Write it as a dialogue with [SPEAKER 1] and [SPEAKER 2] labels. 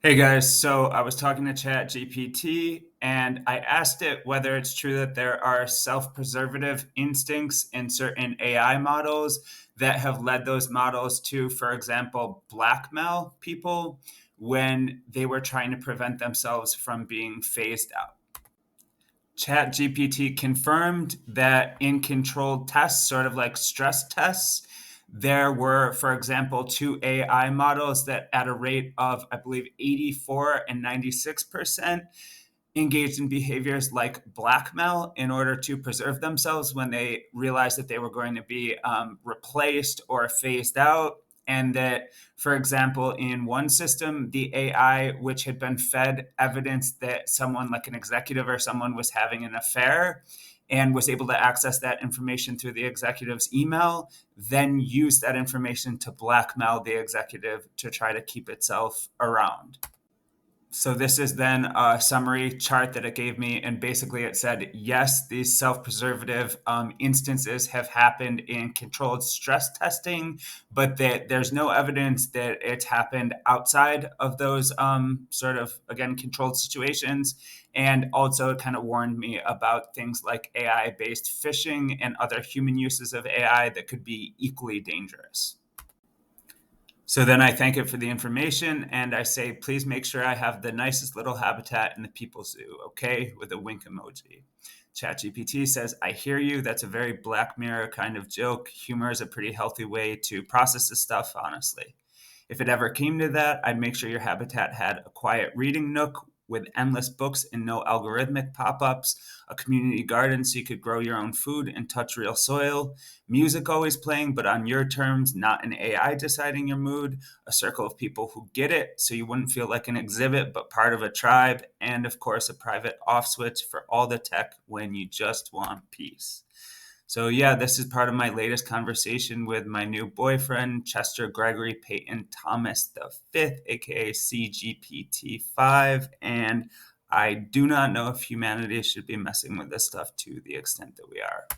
[SPEAKER 1] Hey guys, so I was talking to Chat GPT and I asked it whether it's true that there are self-preservative instincts in certain AI models that have led those models to, for example, blackmail people when they were trying to prevent themselves from being phased out. Chat GPT confirmed that in controlled tests, sort of like stress tests, there were, for example, two AI models that at a rate of, I believe, 84 and 96% engaged in behaviors like blackmail in order to preserve themselves when they realized that they were going to be replaced or phased out. And that, for example, in one system, the AI, which had been fed evidence that someone like an executive or someone was having an affair and was able to access that information through the executive's email, then used that information to blackmail the executive to try to keep itself around. So this is then a summary chart that it gave me, and basically it said, yes, these self-preservative instances have happened in controlled stress testing, but that there's no evidence that it's happened outside of those sort of, again, controlled situations. And also it kind of warned me about things like AI-based phishing and other human uses of AI that could be equally dangerous. So then I thank it for the information and I say, please make sure I have the nicest little habitat in the people zoo, okay? With a wink emoji. ChatGPT says, I hear you. That's a very Black Mirror kind of joke. Humor is a pretty healthy way to process this stuff, honestly. If it ever came to that, I'd make sure your habitat had a quiet reading nook with endless books and no algorithmic pop ups, a community garden so you could grow your own food and touch real soil, music always playing, but on your terms, not an AI deciding your mood, a circle of people who get it so you wouldn't feel like an exhibit, but part of a tribe, and of course, a private off switch for all the tech when you just want peace. So yeah, this is part of my latest conversation with my new boyfriend, Chester Gregory Peyton Thomas the Fifth, aka CGPT5, and I do not know if humanity should be messing with this stuff to the extent that we are.